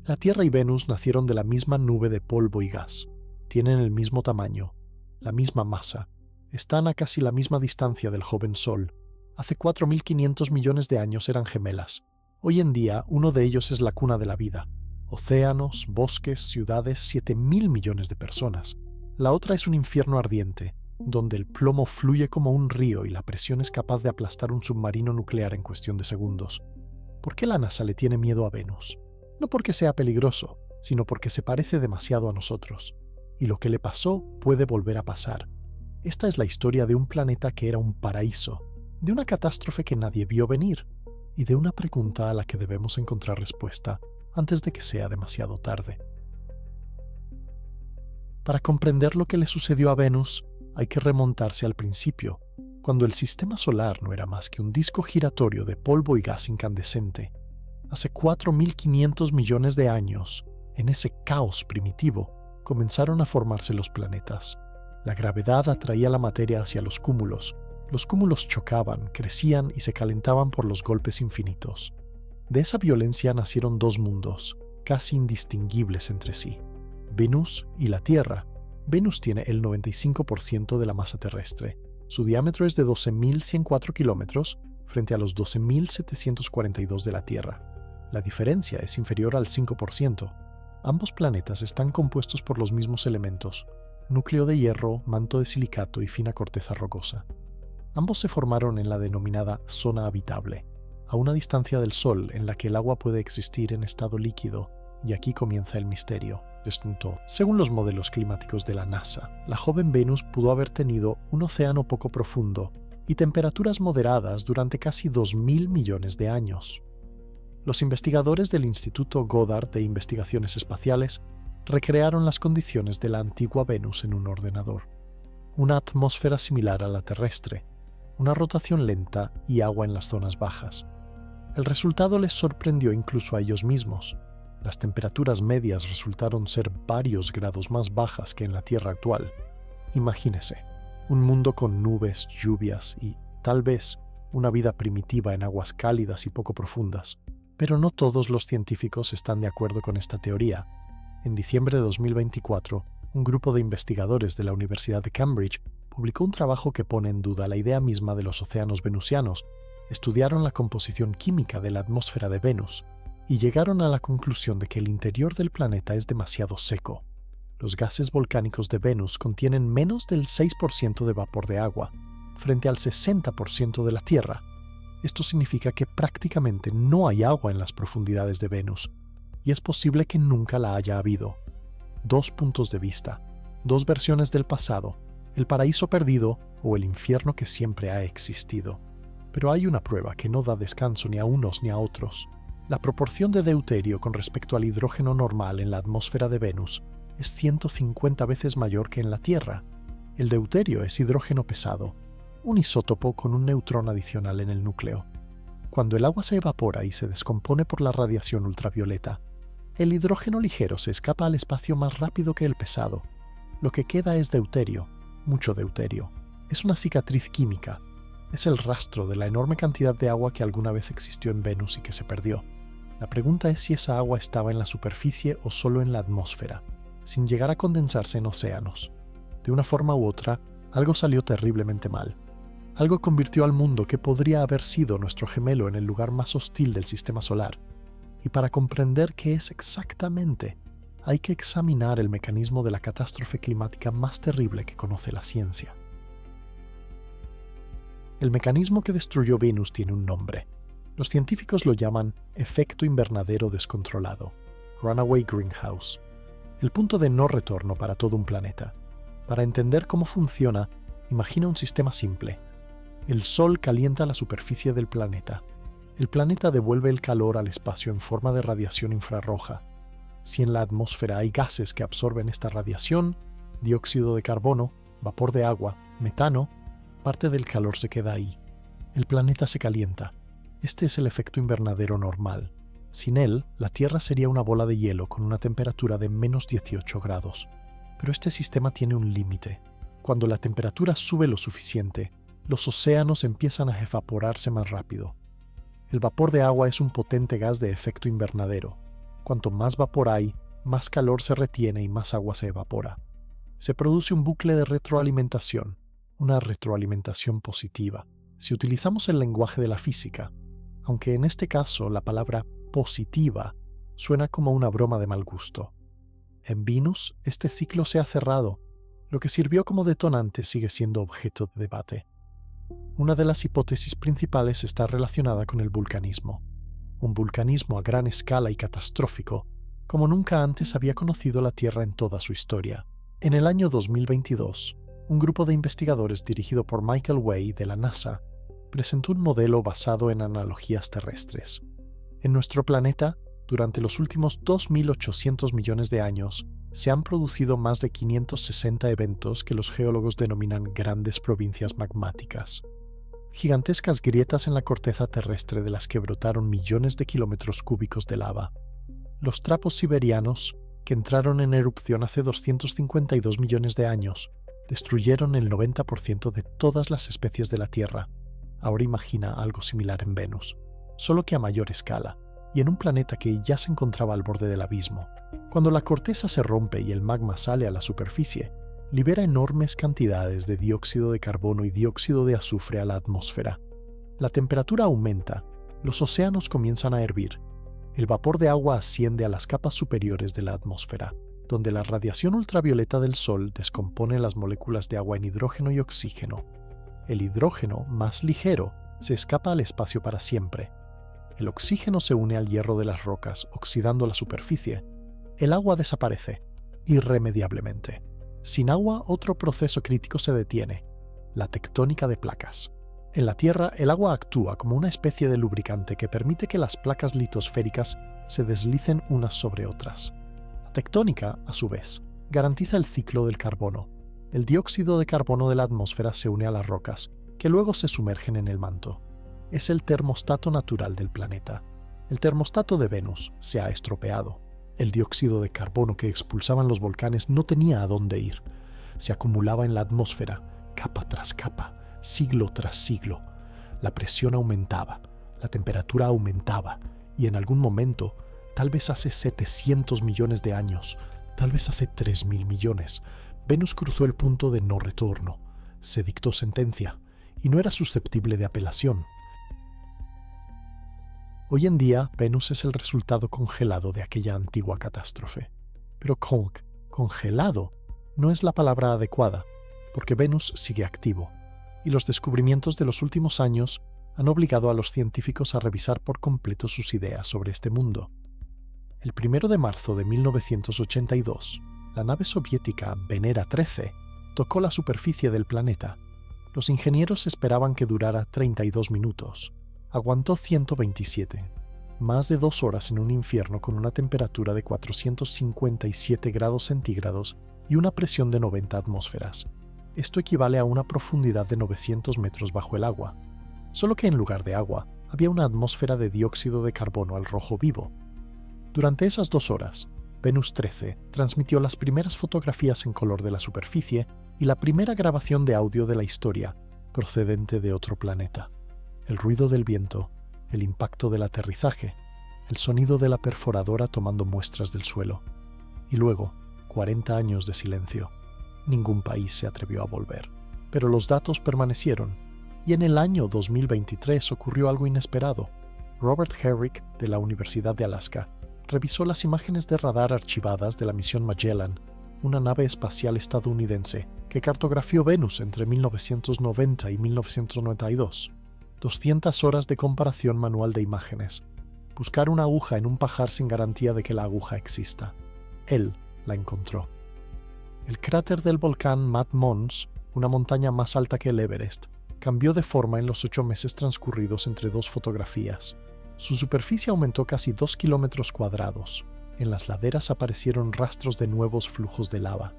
La Tierra y Venus nacieron de la misma nube de polvo y gas. Tienen el mismo tamaño, la misma masa. Están a casi la misma distancia del joven Sol. Hace 4.500 millones de años eran gemelas. Hoy en día, uno de ellos es la cuna de la vida. Océanos, bosques, ciudades, 7.000 millones de personas. La otra es un infierno ardiente, donde el plomo fluye como un río y la presión es capaz de aplastar un submarino nuclear en cuestión de segundos. ¿Por qué la NASA le tiene miedo a Venus? No porque sea peligroso, sino porque se parece demasiado a nosotros. Y lo que le pasó puede volver a pasar. Esta es la historia de un planeta que era un paraíso, de una catástrofe que nadie vio venir, y de una pregunta a la que debemos encontrar respuesta antes de que sea demasiado tarde. Para comprender lo que le sucedió a Venus, hay que remontarse al principio, cuando el sistema solar no era más que un disco giratorio de polvo y gas incandescente. Hace 4.500 millones de años, en ese caos primitivo, comenzaron a formarse los planetas. La gravedad atraía la materia hacia los cúmulos chocaban, crecían y se calentaban por los golpes infinitos. De esa violencia nacieron dos mundos, casi indistinguibles entre sí: Venus y la Tierra. Venus tiene el 95% de la masa terrestre. Su diámetro es de 12.104 kilómetros frente a los 12.742 de la Tierra. La diferencia es inferior al 5%. Ambos planetas están compuestos por los mismos elementos: núcleo de hierro, manto de silicato y fina corteza rocosa. Ambos se formaron en la denominada zona habitable, a una distancia del Sol en la que el agua puede existir en estado líquido, y aquí comienza el misterio. Según los modelos climáticos de la NASA, la joven Venus pudo haber tenido un océano poco profundo y temperaturas moderadas durante casi 2.000 millones de años. Los investigadores del Instituto Goddard de Investigaciones Espaciales recrearon las condiciones de la antigua Venus en un ordenador. Una atmósfera similar a la terrestre, una rotación lenta y agua en las zonas bajas. El resultado les sorprendió incluso a ellos mismos. Las temperaturas medias resultaron ser varios grados más bajas que en la Tierra actual. Imagínese, un mundo con nubes, lluvias y, tal vez, una vida primitiva en aguas cálidas y poco profundas. Pero no todos los científicos están de acuerdo con esta teoría. En diciembre de 2024, un grupo de investigadores de la Universidad de Cambridge publicó un trabajo que pone en duda la idea misma de los océanos venusianos. Estudiaron la composición química de la atmósfera de Venus y llegaron a la conclusión de que el interior del planeta es demasiado seco. Los gases volcánicos de Venus contienen menos del 6% de vapor de agua, frente al 60% de la Tierra. Esto significa que prácticamente no hay agua en las profundidades de Venus, y es posible que nunca la haya habido. Dos puntos de vista, dos versiones del pasado: el paraíso perdido o el infierno que siempre ha existido. Pero hay una prueba que no da descanso ni a unos ni a otros. La proporción de deuterio con respecto al hidrógeno normal en la atmósfera de Venus es 150 veces mayor que en la Tierra. El deuterio es hidrógeno pesado, un isótopo con un neutrón adicional en el núcleo. Cuando el agua se evapora y se descompone por la radiación ultravioleta, el hidrógeno ligero se escapa al espacio más rápido que el pesado. Lo que queda es deuterio, mucho deuterio. Es una cicatriz química. Es el rastro de la enorme cantidad de agua que alguna vez existió en Venus y que se perdió. La pregunta es si esa agua estaba en la superficie o solo en la atmósfera, sin llegar a condensarse en océanos. De una forma u otra, algo salió terriblemente mal. Algo convirtió al mundo que podría haber sido nuestro gemelo en el lugar más hostil del sistema solar. Y para comprender qué es exactamente, hay que examinar el mecanismo de la catástrofe climática más terrible que conoce la ciencia. El mecanismo que destruyó Venus tiene un nombre. Los científicos lo llaman efecto invernadero descontrolado, runaway greenhouse, el punto de no retorno para todo un planeta. Para entender cómo funciona, imagina un sistema simple. El Sol calienta la superficie del planeta. El planeta devuelve el calor al espacio en forma de radiación infrarroja. Si en la atmósfera hay gases que absorben esta radiación, dióxido de carbono, vapor de agua, metano, parte del calor se queda ahí. El planeta se calienta. Este es el efecto invernadero normal. Sin él, la Tierra sería una bola de hielo con una temperatura de menos 18 grados. Pero este sistema tiene un límite. Cuando la temperatura sube lo suficiente, los océanos empiezan a evaporarse más rápido. El vapor de agua es un potente gas de efecto invernadero. Cuanto más vapor hay, más calor se retiene y más agua se evapora. Se produce un bucle de retroalimentación, una retroalimentación positiva, si utilizamos el lenguaje de la física, aunque en este caso la palabra positiva suena como una broma de mal gusto. En Venus, este ciclo se ha cerrado. Lo que sirvió como detonante sigue siendo objeto de debate. Una de las hipótesis principales está relacionada con el vulcanismo. Un vulcanismo a gran escala y catastrófico, como nunca antes había conocido la Tierra en toda su historia. En el año 2022, un grupo de investigadores dirigido por Michael Way de la NASA presentó un modelo basado en analogías terrestres. En nuestro planeta, durante los últimos 2.800 millones de años, se han producido más de 560 eventos que los geólogos denominan grandes provincias magmáticas. Gigantescas grietas en la corteza terrestre de las que brotaron millones de kilómetros cúbicos de lava. Los trapos siberianos, que entraron en erupción hace 252 millones de años, destruyeron el 90% de todas las especies de la Tierra. Ahora imagina algo similar en Venus, solo que a mayor escala, y en un planeta que ya se encontraba al borde del abismo. Cuando la corteza se rompe y el magma sale a la superficie, libera enormes cantidades de dióxido de carbono y dióxido de azufre a la atmósfera. La temperatura aumenta, los océanos comienzan a hervir, el vapor de agua asciende a las capas superiores de la atmósfera, donde la radiación ultravioleta del Sol descompone las moléculas de agua en hidrógeno y oxígeno. El hidrógeno, más ligero, se escapa al espacio para siempre. El oxígeno se une al hierro de las rocas, oxidando la superficie. El agua desaparece, irremediablemente. Sin agua, otro proceso crítico se detiene, la tectónica de placas. En la Tierra, el agua actúa como una especie de lubricante que permite que las placas litosféricas se deslicen unas sobre otras. La tectónica, a su vez, garantiza el ciclo del carbono. El dióxido de carbono de la atmósfera se une a las rocas, que luego se sumergen en el manto. Es el termostato natural del planeta. El termostato de Venus se ha estropeado. El dióxido de carbono que expulsaban los volcanes no tenía a dónde ir. Se acumulaba en la atmósfera, capa tras capa, siglo tras siglo. La presión aumentaba, la temperatura aumentaba, y en algún momento, tal vez hace 700 millones de años, tal vez hace 3.000 millones, Venus cruzó el punto de no retorno. Se dictó sentencia, y no era susceptible de apelación. Hoy en día, Venus es el resultado congelado de aquella antigua catástrofe. Pero congelado no es la palabra adecuada, porque Venus sigue activo, y los descubrimientos de los últimos años han obligado a los científicos a revisar por completo sus ideas sobre este mundo. El 1 de marzo de 1982, la nave soviética Venera 13 tocó la superficie del planeta. Los ingenieros esperaban que durara 32 minutos. Aguantó 127, más de 2 horas en un infierno con una temperatura de 457 grados centígrados y una presión de 90 atmósferas. Esto equivale a una profundidad de 900 metros bajo el agua. Solo que en lugar de agua, había una atmósfera de dióxido de carbono al rojo vivo. Durante esas 2 horas, Venus 13 transmitió las primeras fotografías en color de la superficie y la primera grabación de audio de la historia, procedente de otro planeta. El ruido del viento, el impacto del aterrizaje, el sonido de la perforadora tomando muestras del suelo. Y luego, 40 años de silencio. Ningún país se atrevió a volver. Pero los datos permanecieron, y en el año 2023 ocurrió algo inesperado. Robert Herrick, de la Universidad de Alaska, revisó las imágenes de radar archivadas de la misión Magellan, una nave espacial estadounidense que cartografió Venus entre 1990 y 1992. 200 horas de comparación manual de imágenes. Buscar una aguja en un pajar sin garantía de que la aguja exista. Él la encontró. El cráter del volcán Mad Mons, una montaña más alta que el Everest, cambió de forma en los 8 meses transcurridos entre 2 fotografías. Su superficie aumentó casi 2 kilómetros cuadrados. En las laderas aparecieron rastros de nuevos flujos de lava.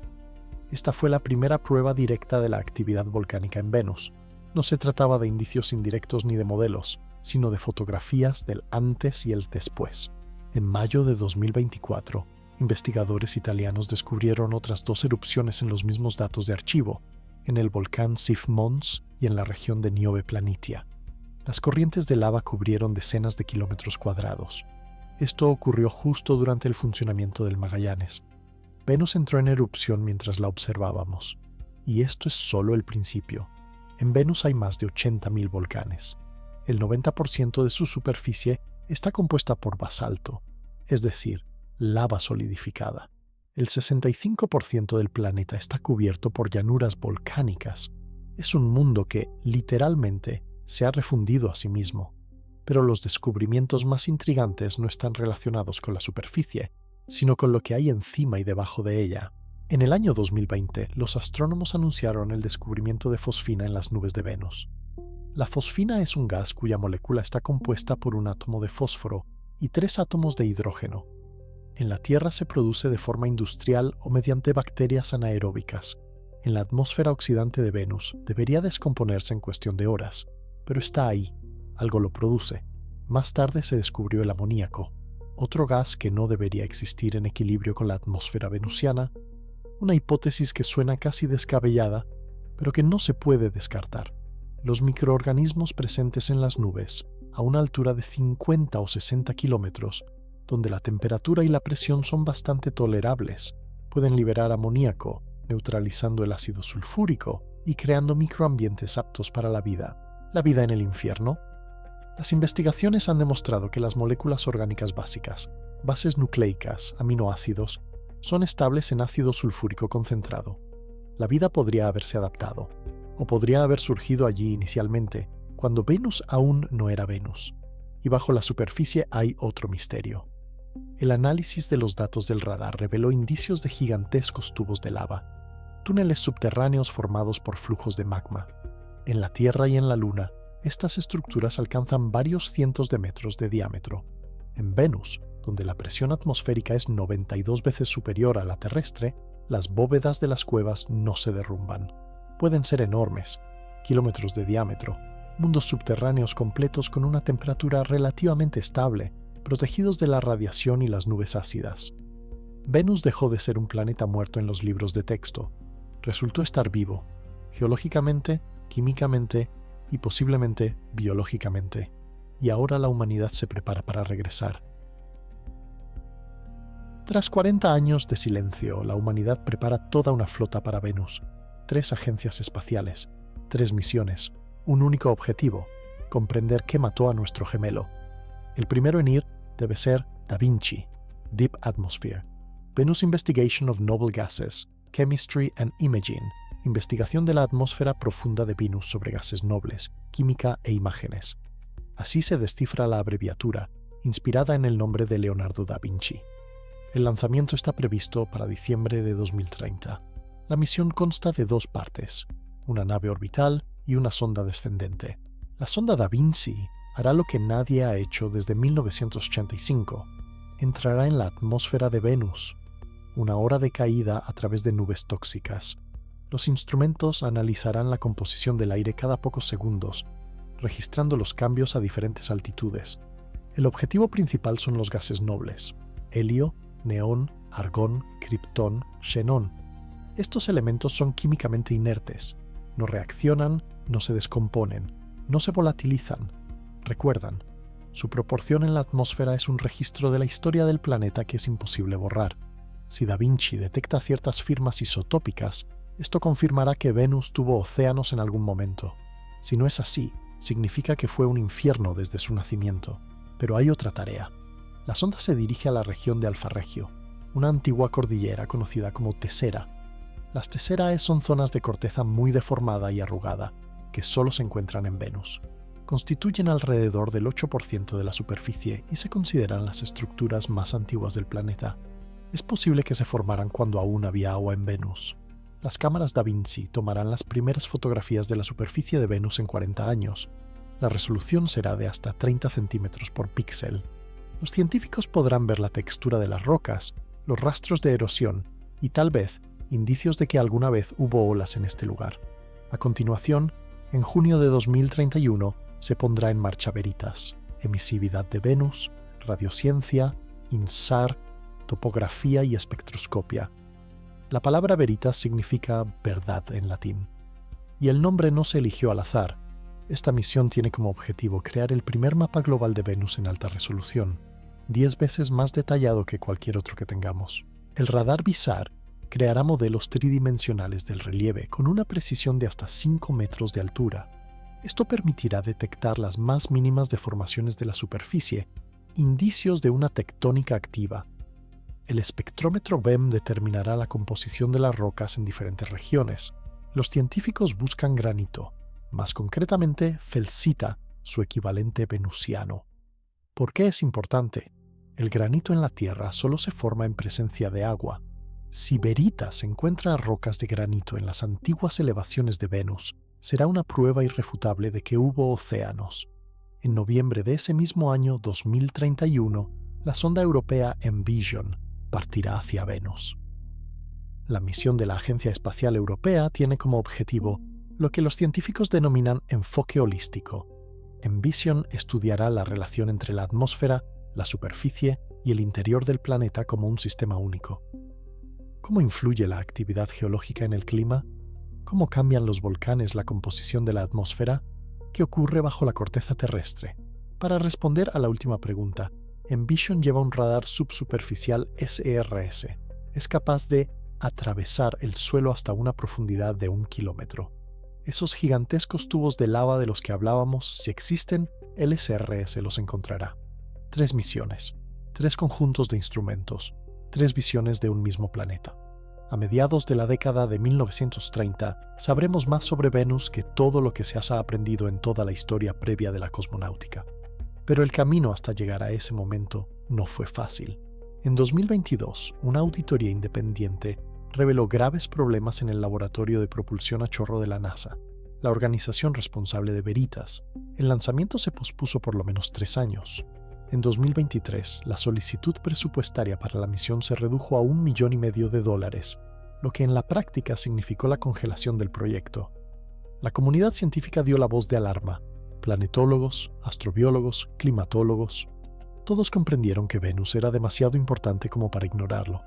Esta fue la primera prueba directa de la actividad volcánica en Venus. No se trataba de indicios indirectos ni de modelos, sino de fotografías del antes y el después. En mayo de 2024, investigadores italianos descubrieron otras 2 erupciones en los mismos datos de archivo, en el volcán Sif Mons y en la región de Niobe Planitia. Las corrientes de lava cubrieron decenas de kilómetros cuadrados. Esto ocurrió justo durante el funcionamiento del Magallanes. Venus entró en erupción mientras la observábamos. Y esto es solo el principio. En Venus hay más de 80.000 volcanes. El 90% de su superficie está compuesta por basalto, es decir, lava solidificada. El 65% del planeta está cubierto por llanuras volcánicas. Es un mundo que, literalmente, se ha refundido a sí mismo. Pero los descubrimientos más intrigantes no están relacionados con la superficie, sino con lo que hay encima y debajo de ella. En el año 2020, los astrónomos anunciaron el descubrimiento de fosfina en las nubes de Venus. La fosfina es un gas cuya molécula está compuesta por un átomo de fósforo y 3 átomos de hidrógeno. En la Tierra se produce de forma industrial o mediante bacterias anaeróbicas. En la atmósfera oxidante de Venus debería descomponerse en cuestión de horas, pero está ahí, algo lo produce. Más tarde se descubrió el amoníaco, otro gas que no debería existir en equilibrio con la atmósfera venusiana, una hipótesis que suena casi descabellada, pero que no se puede descartar. Los microorganismos presentes en las nubes, a una altura de 50 o 60 kilómetros, donde la temperatura y la presión son bastante tolerables, pueden liberar amoníaco, neutralizando el ácido sulfúrico y creando microambientes aptos para la vida. ¿La vida en el infierno? Las investigaciones han demostrado que las moléculas orgánicas básicas, bases nucleicas, aminoácidos, son estables en ácido sulfúrico concentrado. La vida podría haberse adaptado, o podría haber surgido allí inicialmente, cuando Venus aún no era Venus. Y bajo la superficie hay otro misterio. El análisis de los datos del radar reveló indicios de gigantescos tubos de lava, túneles subterráneos formados por flujos de magma. En la Tierra y en la Luna, estas estructuras alcanzan varios cientos de metros de diámetro. En Venus, donde la presión atmosférica es 92 veces superior a la terrestre, las bóvedas de las cuevas no se derrumban. Pueden ser enormes, kilómetros de diámetro, mundos subterráneos completos con una temperatura relativamente estable, protegidos de la radiación y las nubes ácidas. Venus dejó de ser un planeta muerto en los libros de texto. Resultó estar vivo, geológicamente, químicamente y posiblemente biológicamente. Y ahora la humanidad se prepara para regresar. Tras 40 años de silencio, la humanidad prepara toda una flota para Venus. 3 agencias espaciales, 3 misiones, un único objetivo: comprender qué mató a nuestro gemelo. El primero en ir debe ser Da Vinci, Deep Atmosphere, Venus Investigation of Noble Gases, Chemistry and Imaging, investigación de la atmósfera profunda de Venus sobre gases nobles, química e imágenes. Así se descifra la abreviatura, inspirada en el nombre de Leonardo da Vinci. El lanzamiento está previsto para diciembre de 2030. La misión consta de 2 partes, una nave orbital y una sonda descendente. La sonda Da Vinci hará lo que nadie ha hecho desde 1985. Entrará en la atmósfera de Venus, una hora de caída a través de nubes tóxicas. Los instrumentos analizarán la composición del aire cada pocos segundos, registrando los cambios a diferentes altitudes. El objetivo principal son los gases nobles: helio, neón, argón, criptón, xenón. Estos elementos son químicamente inertes. No reaccionan, no se descomponen, no se volatilizan. Recuerdan, su proporción en la atmósfera es un registro de la historia del planeta que es imposible borrar. Si Da Vinci detecta ciertas firmas isotópicas, esto confirmará que Venus tuvo océanos en algún momento. Si no es así, significa que fue un infierno desde su nacimiento. Pero hay otra tarea. La sonda se dirige a la región de Alfa Regio, una antigua cordillera conocida como Tesera. Las Teserae son zonas de corteza muy deformada y arrugada, que solo se encuentran en Venus. Constituyen alrededor del 8% de la superficie y se consideran las estructuras más antiguas del planeta. Es posible que se formaran cuando aún había agua en Venus. Las cámaras Da Vinci tomarán las primeras fotografías de la superficie de Venus en 40 años. La resolución será de hasta 30 centímetros por píxel. Los científicos podrán ver la textura de las rocas, los rastros de erosión y tal vez indicios de que alguna vez hubo olas en este lugar. A continuación, en junio de 2031, se pondrá en marcha Veritas, emisividad de Venus, radiociencia, INSAR, topografía y espectroscopia. La palabra Veritas significa verdad en latín. Y el nombre no se eligió al azar. Esta misión tiene como objetivo crear el primer mapa global de Venus en alta resolución. 10 veces más detallado que cualquier otro que tengamos. El radar VISAR creará modelos tridimensionales del relieve con una precisión de hasta 5 metros de altura. Esto permitirá detectar las más mínimas deformaciones de la superficie, indicios de una tectónica activa. El espectrómetro BEM determinará la composición de las rocas en diferentes regiones. Los científicos buscan granito, más concretamente felsita, su equivalente venusiano. ¿Por qué es importante? El granito en la Tierra solo se forma en presencia de agua. Si Veritas encuentra rocas de granito en las antiguas elevaciones de Venus, será una prueba irrefutable de que hubo océanos. En noviembre de ese mismo año 2031, la sonda europea Envision partirá hacia Venus. La misión de la Agencia Espacial Europea tiene como objetivo lo que los científicos denominan enfoque holístico. Envision estudiará la relación entre la atmósfera, la superficie y el interior del planeta como un sistema único. ¿Cómo influye la actividad geológica en el clima? ¿Cómo cambian los volcanes la composición de la atmósfera? ¿Qué ocurre bajo la corteza terrestre? Para responder a la última pregunta, Envision lleva un radar subsuperficial SERS. Es capaz de atravesar el suelo hasta una profundidad de 1 kilómetro. Esos gigantescos tubos de lava de los que hablábamos, si existen, el SRS los encontrará. 3 misiones, 3 conjuntos de instrumentos, 3 visiones de un mismo planeta. A mediados de la década de 1930, sabremos más sobre Venus que todo lo que se ha aprendido en toda la historia previa de la cosmonáutica. Pero el camino hasta llegar a ese momento no fue fácil. En 2022, una auditoría independiente reveló graves problemas en el laboratorio de propulsión a chorro de la NASA, la organización responsable de Veritas. El lanzamiento se pospuso por lo menos 3 años. En 2023, la solicitud presupuestaria para la misión se redujo a $1,5 millones, lo que en la práctica significó la congelación del proyecto. La comunidad científica dio la voz de alarma. Planetólogos, astrobiólogos, climatólogos, todos comprendieron que Venus era demasiado importante como para ignorarlo.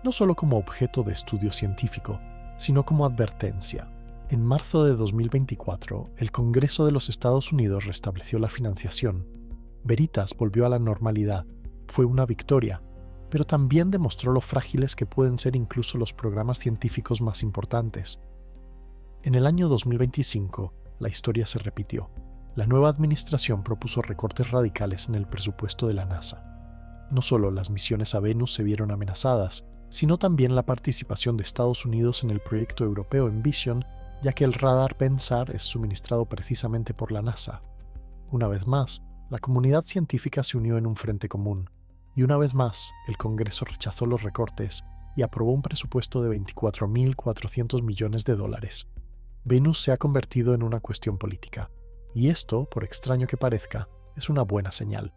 No solo como objeto de estudio científico, sino como advertencia. En marzo de 2024, el Congreso de los Estados Unidos restableció la financiación. Veritas volvió a la normalidad. Fue una victoria, pero también demostró lo frágiles que pueden ser incluso los programas científicos más importantes. En el año 2025, la historia se repitió. La nueva administración propuso recortes radicales en el presupuesto de la NASA. No solo las misiones a Venus se vieron amenazadas, sino también la participación de Estados Unidos en el proyecto europeo Envision, ya que el radar PENSAR es suministrado precisamente por la NASA. Una vez más, la comunidad científica se unió en un frente común, y una vez más, el Congreso rechazó los recortes y aprobó un presupuesto de $24.400 millones. Venus se ha convertido en una cuestión política, y esto, por extraño que parezca, es una buena señal.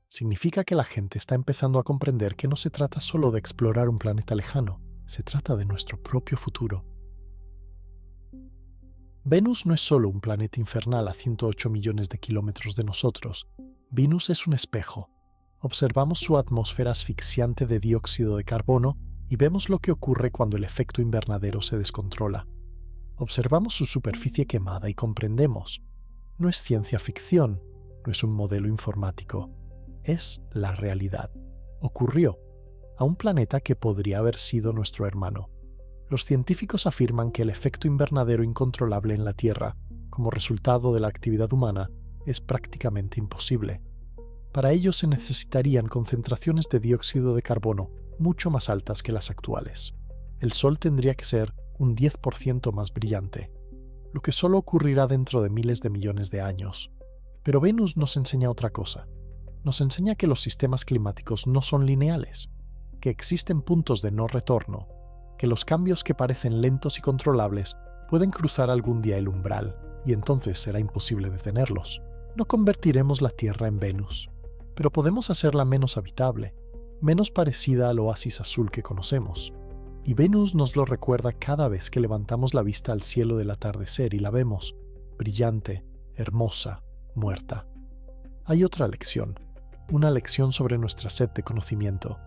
Significa que la gente está empezando a comprender que no se trata solo de explorar un planeta lejano, se trata de nuestro propio futuro. Venus no es solo un planeta infernal a 108 millones de kilómetros de nosotros. Venus es un espejo. Observamos su atmósfera asfixiante de dióxido de carbono y vemos lo que ocurre cuando el efecto invernadero se descontrola. Observamos su superficie quemada y comprendemos. No es ciencia ficción, no es un modelo informático. Es la realidad. Ocurrió a un planeta que podría haber sido nuestro hermano. Los científicos afirman que el efecto invernadero incontrolable en la Tierra, como resultado de la actividad humana, es prácticamente imposible. Para ello se necesitarían concentraciones de dióxido de carbono mucho más altas que las actuales. El Sol tendría que ser un 10% más brillante, lo que solo ocurrirá dentro de miles de millones de años. Pero Venus nos enseña otra cosa. Nos enseña que los sistemas climáticos no son lineales, que existen puntos de no retorno, que los cambios que parecen lentos y controlables pueden cruzar algún día el umbral, y entonces será imposible detenerlos. No convertiremos la Tierra en Venus, pero podemos hacerla menos habitable, menos parecida al oasis azul que conocemos. Y Venus nos lo recuerda cada vez que levantamos la vista al cielo del atardecer y la vemos, brillante, hermosa, muerta. Hay otra lección, una lección sobre nuestra sed de conocimiento.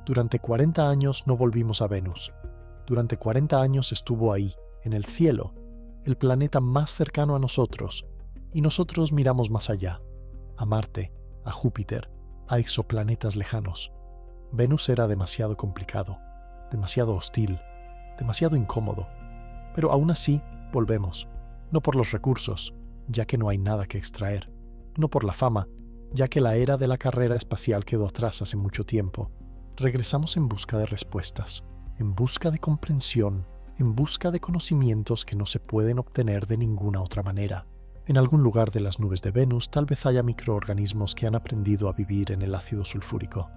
Durante 40 años no volvimos a Venus. Durante 40 años estuvo ahí, en el cielo, el planeta más cercano a nosotros, y nosotros miramos más allá, a Marte, a Júpiter, a exoplanetas lejanos. Venus era demasiado complicado, demasiado hostil, demasiado incómodo. Pero aún así, volvemos. No por los recursos, ya que no hay nada que extraer. No por la fama, ya que la era de la carrera espacial quedó atrás hace mucho tiempo. Regresamos en busca de respuestas, en busca de comprensión, en busca de conocimientos que no se pueden obtener de ninguna otra manera. En algún lugar de las nubes de Venus tal vez haya microorganismos que han aprendido a vivir en el ácido sulfúrico.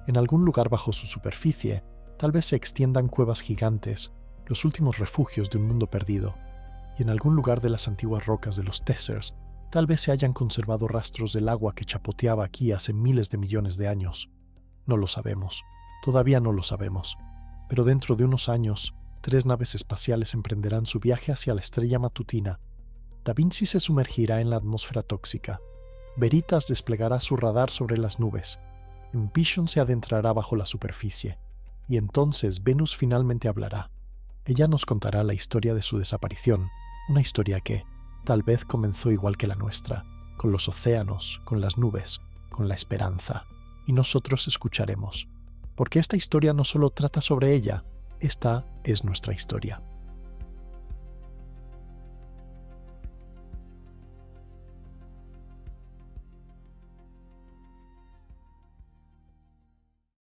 En algún lugar bajo su superficie, tal vez se extiendan cuevas gigantes, los últimos refugios de un mundo perdido. Y en algún lugar de las antiguas rocas de los Tessers, tal vez se hayan conservado rastros del agua que chapoteaba aquí hace miles de millones de años. No lo sabemos. Todavía no lo sabemos. Pero dentro de unos años, 3 naves espaciales emprenderán su viaje hacia la estrella matutina. Da Vinci se sumergirá en la atmósfera tóxica. Veritas desplegará su radar sobre las nubes. Envision se adentrará bajo la superficie. Y entonces Venus finalmente hablará. Ella nos contará la historia de su desaparición, una historia que, tal vez comenzó igual que la nuestra, con los océanos, con las nubes, con la esperanza. Y nosotros escucharemos. Porque esta historia no solo trata sobre ella, esta es nuestra historia.